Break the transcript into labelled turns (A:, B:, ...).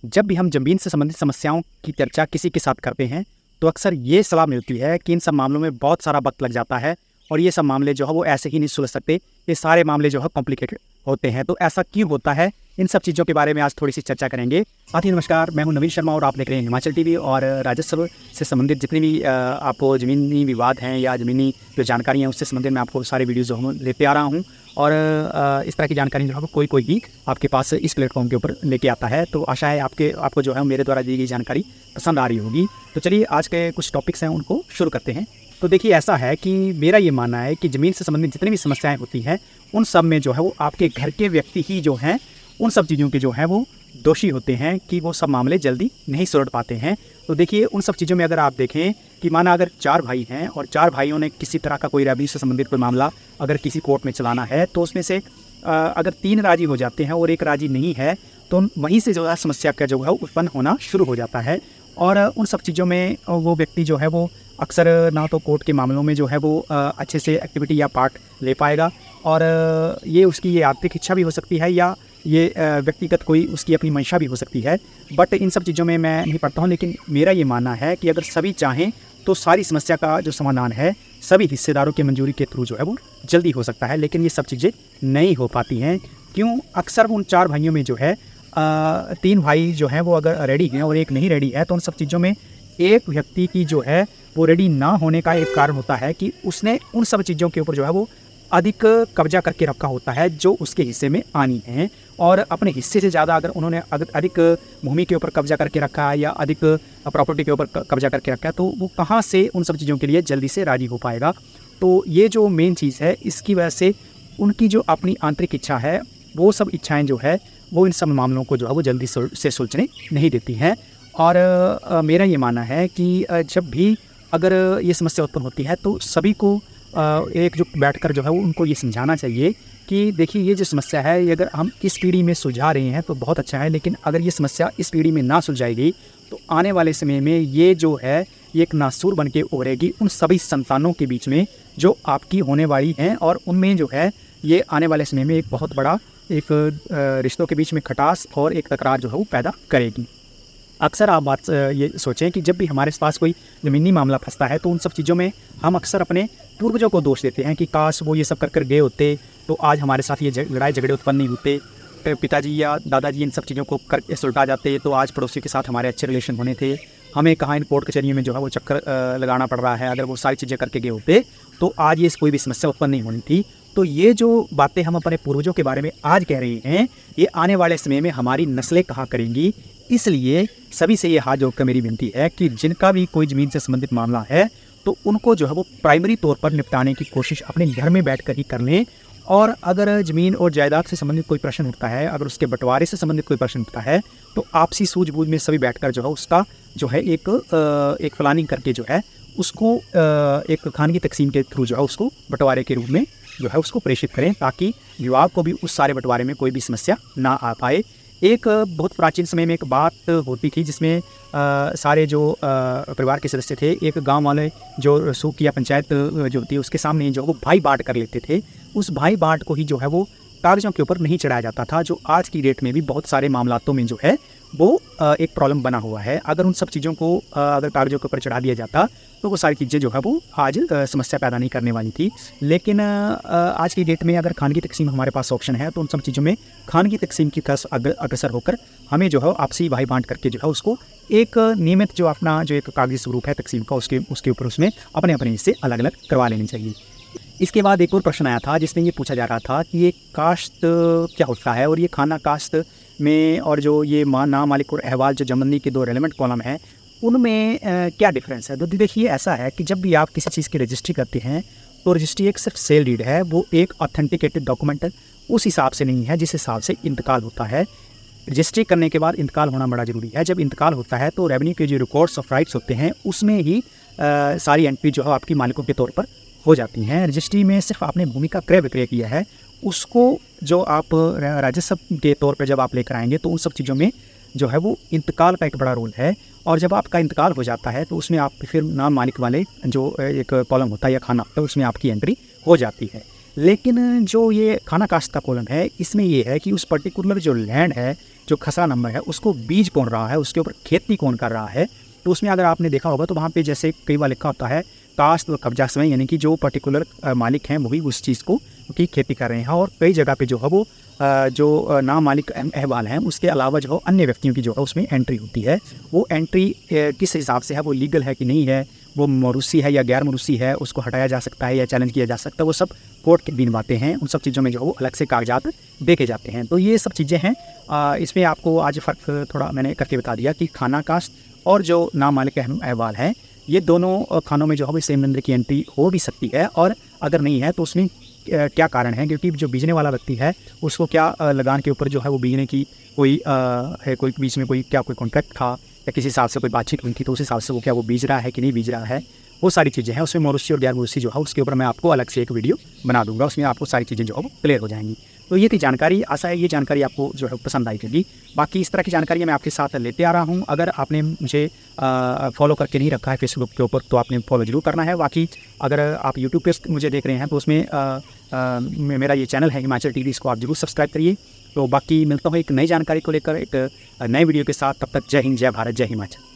A: जब भी हम ज़मीन से संबंधित समस्याओं की चर्चा किसी के साथ करते हैं, तो अक्सर ये सलाह मिलती है कि इन सब मामलों में बहुत सारा वक़्त लग जाता है और ये सब मामले जो है वो ऐसे ही नहीं सुलझ सकते। ये सारे मामले जो है कॉम्प्लिकेटेड होते हैं। तो ऐसा क्यों होता है? इन सब चीज़ों के बारे में आज थोड़ी-सी चर्चा करेंगे। साथ ही नमस्कार, मैं हूं नवीन शर्मा और आप देख रहे हैं हिमाचल टीवी। और राजस्व से संबंधित जितनी भी आपको ज़मीनी विवाद हैं या ज़मीनी जो जानकारी हैं उससे संबंधित मैं आपको सारे वीडियोज़ जो हूँ लेते आ रहा हूँ। और इस तरह की जानकारी जो है कोई ही आपके पास इस प्लेटफॉर्म के ऊपर लेके आता है। तो आशा है आपको जो है मेरे द्वारा दी गई जानकारी पसंद आ रही होगी। तो चलिए आज के कुछ टॉपिक्स हैं उनको शुरू करते हैं। तो देखिए, ऐसा है कि मेरा ये मानना है कि ज़मीन से संबंधित जितनी भी समस्याएं होती हैं उन सब में जो है वो आपके घर के व्यक्ति ही जो हैं उन सब चीज़ों के जो हैं वो दोषी होते हैं कि वो सब मामले जल्दी नहीं सुलझ पाते हैं। तो देखिए, उन सब चीज़ों में अगर आप देखें कि माना अगर 4 भाई हैं और 4 भाइयों ने किसी तरह का कोई रेवेन्यू से संबंधित कोई मामला अगर किसी कोर्ट में चलाना है, तो उसमें से अगर 3 राज़ी हो जाते हैं और 1 राज़ी नहीं है, तो वहीं से जो है समस्या का जो है उत्पन्न होना शुरू हो जाता है। और उन सब चीज़ों में वो व्यक्ति जो है वो अक्सर ना तो कोर्ट के मामलों में जो है वो अच्छे से एक्टिविटी या पार्ट ले पाएगा। और ये उसकी ये आर्थिक इच्छा भी हो सकती है या ये व्यक्तिगत कोई उसकी अपनी मंशा भी हो सकती है। बट इन सब चीज़ों में मैं नहीं पढ़ता हूँ, लेकिन मेरा ये मानना है कि अगर सभी चाहें तो सारी समस्या का जो समाधान है सभी हिस्सेदारों की मंजूरी के थ्रू जो है वो जल्दी हो सकता है। लेकिन ये सब चीज़ें नहीं हो पाती हैं। क्यों? अक्सर उन 4 भाइयों में जो है 3 भाई जो हैं वो अगर रेडी हैं और 1 नहीं रेडी है, तो उन सब चीज़ों में एक व्यक्ति की जो है वो रेडी ना होने का एक कारण होता है कि उसने उन सब चीज़ों के ऊपर जो है वो अधिक कब्जा करके रखा होता है जो उसके हिस्से में आनी है। और अपने हिस्से से ज़्यादा अगर उन्होंने अधिक भूमि के ऊपर कब्जा करके रखा है या अधिक प्रॉपर्टी के ऊपर कब्जा करके रखा है, तो वो कहाँ से उन सब चीज़ों के लिए जल्दी से राज़ी हो पाएगा। तो ये जो मेन चीज़ है, इसकी वजह से उनकी जो अपनी आंतरिक इच्छा है वो सब इच्छाएँ जो है वो इन सब मामलों को जो है वो जल्दी से सुलझने नहीं देती हैं। और मेरा ये मानना है कि जब भी अगर ये समस्या उत्पन्न होती है तो सभी को एकजुट बैठकर जो है वो उनको ये समझाना चाहिए कि देखिए, ये जो समस्या है ये अगर हम इस पीढ़ी में सुलझा रहे हैं तो बहुत अच्छा है, लेकिन अगर ये समस्या इस पीढ़ी में ना सुलझाएगी तो आने वाले समय में ये जो है ये एक नासूर बन के उभरेगी उन सभी संतानों के बीच में जो आपकी होने वाली हैं। और उनमें जो है ये आने वाले समय में एक बहुत बड़ा एक रिश्तों के बीच में खटास और एक तकरार जो है वो पैदा करेगी। अक्सर आप बात ये सोचें कि जब भी हमारे पास कोई ज़मीनी मामला फंसता है तो उन सब चीज़ों में हम अक्सर अपने पूर्वजों को दोष देते हैं कि काश वो ये सब कर गए होते तो आज हमारे साथ ये लड़ाई झगड़े उत्पन्न नहीं होते। पिताजी या दादाजी इन सब चीज़ों को करके सुलझा जाते तो आज पड़ोसियों के साथ हमारे अच्छे रिलेशन होने थे। हमें कहाँ इन कोर्ट कचहरियों में जो है वो चक्कर लगाना पड़ रहा है। अगर वो सारी चीज़ें करके गए होते तो आज ये कोई भी समस्या उत्पन्न नहीं होनी थी। तो ये जो बातें हम अपने पूर्वजों के बारे में आज कह रहे हैं, ये आने वाले समय में हमारी नस्लें कहा करेंगी। इसलिए सभी से ये हाथ जोड़कर मेरी विनती है कि जिनका भी कोई ज़मीन से संबंधित मामला है तो उनको जो है वो प्राइमरी तौर पर निपटाने की कोशिश अपने घर में बैठकर ही कर लें। और अगर ज़मीन और जायदाद से संबंधित कोई प्रश्न उठता है, अगर उसके बंटवारे से संबंधित कोई प्रश्न उठता है, तो आपसी सूझबूझ में सभी बैठकर जो है उसका जो है एक प्लानिंग करके जो है उसको एक खानगी तकसीम के थ्रू जो है उसको बंटवारे के रूप में जो है उसको प्रेषित करें, ताकि विवाद को भी उस सारे बंटवारे में कोई भी समस्या ना आ पाए। एक बहुत प्राचीन समय में एक बात होती थी जिसमें सारे जो परिवार के सदस्य थे, एक गांव वाले जो सूख या पंचायत जो होती है उसके सामने जो वो भाई बांट कर लेते थे। उस भाई बांट को ही जो है वो कागज़ों के ऊपर नहीं चढ़ाया जाता था, जो आज की डेट में भी बहुत सारे मामलातों में जो है वो एक प्रॉब्लम बना हुआ है। अगर उन सब चीज़ों को अगर कागज़ों के ऊपर चढ़ा दिया जाता तो वो सारी चीज़ें जो है वो आज समस्या पैदा नहीं करने वाली थी। लेकिन आज की डेट में अगर खानगी तकसीम हमारे पास ऑप्शन है तो उन सब चीज़ों में खानगी तकसीम की तरफ अग्रसर होकर हमें जो है आपसी भाई बांट करके जो है उसको एक नियमित जो अपना जो एक कागजी स्वरूप है तकसीम का उसके ऊपर उसमें अपने अपने हिस्से अलग अलग करवा लेने चाहिए। इसके बाद एक और प्रश्न आया था जिसमें ये पूछा जा रहा था कि ये काश्त क्या होता है और ये खाना काश्त में और जो ये नाम मालिक और अहवाल जो जमंदी के 2 रेलेवेंट कॉलम हैं उनमें क्या डिफरेंस है। तो देखिए, ऐसा है कि जब भी आप किसी चीज़ की रजिस्ट्री करते हैं तो रजिस्ट्री एक सिर्फ सेल डीड है, वो एक ऑथेंटिकेटेड डॉक्यूमेंट उस हिसाब से नहीं है जिस हिसाब से इंतकाल होता है। रजिस्ट्री करने के बाद इंतकाल होना बड़ा ज़रूरी है। जब इंतकाल होता है तो रेवेन्यू के जो रिकॉर्ड्स ऑफ राइट्स होते हैं उसमें ही सारी एंट्री जो है आपकी मालिकों के तौर पर हो जाती हैं। रजिस्ट्री में सिर्फ आपने भूमि का क्रय विक्रय किया है, उसको जो आप राजस्व के तौर पर जब आप लेकर आएंगे तो उन सब चीज़ों में जो है वो इंतकाल का एक बड़ा रोल है। और जब आपका इंतकाल हो जाता है तो उसमें आप फिर नाम मालिक वाले जो एक कॉलम होता है या खाना होता है उसमें आपकी एंट्री हो जाती है। लेकिन जो ये खाना काश्त का कॉलम है, इसमें ये है कि उस पर्टिकुलर जो लैंड है, जो खसरा नंबर है, उसको बीज कौन रहा है, उसके ऊपर खेती कौन कर रहा है। तो उसमें अगर आपने देखा होगा तो वहाँ पे जैसे कई बार लिखा होता है काश्त और कब्जा समय, यानी कि जो पर्टिकुलर मालिक हैं वही उस चीज़ को की खेती कर रहे हैं। और कई जगह पे जो है वो जो नामालिक अहवाल हैं उसके अलावा जो अन्य व्यक्तियों की जो है उसमें एंट्री होती है। वो एंट्री किस हिसाब से है, वो लीगल है कि नहीं है, वो मौरूसी है या गैर मौरूसी है, उसको हटाया जा सकता है या चैलेंज किया जा सकता है, वो सब कोर्ट के दिन बातें हैं। उन सब चीज़ों में जो है वो अलग से कागजात देखे जाते हैं। तो ये सब चीज़ें हैं। इसमें आपको आज फ़र्क थोड़ा मैंने करके बता दिया कि खाना काश्त और जो नामालिक अहवाल हैं, ये दोनों खानों में जो है वो सेम नंबर की एंट्री हो भी सकती है, और अगर नहीं है तो उसमें क्या कारण है, क्योंकि जो बीजने वाला व्यक्ति है उसको क्या लगान के ऊपर जो है वो बीजने की कोई है, कोई बीच में कोई क्या कोई कॉन्ट्रैक्ट था या किसी हिसाब से कोई बातचीत हुई थी, तो उस हिसाब से वो क्या वो बीज रहा है कि नहीं बीज रहा है, वो सारी चीज़ें हैं। उसमें मौरूसी और गैर मौरूसी जो है उसके ऊपर मैं आपको अलग से एक वीडियो बना दूंगा, उसमें आपको सारी चीज़ें जो है वो क्लियर हो जाएंगी। तो ये थी जानकारी। आशा है ये जानकारी आपको जो है पसंद आई होगी। बाकी इस तरह की जानकारी मैं आपके साथ लेते आ रहा हूँ। अगर आपने मुझे फॉलो करके नहीं रखा है फेसबुक के ऊपर तो आपने फॉलो ज़रूर करना है। बाकी अगर आप यूट्यूब पे मुझे देख रहे हैं तो उसमें मेरा ये चैनल है हिमाचल टीवी, इसको आप जरूर सब्सक्राइब करिए। तो बाकी मिलता हूँ एक नई जानकारी को लेकर एक नए वीडियो के साथ। तब तक जय हिंद, जय भारत, जय हिमाचल।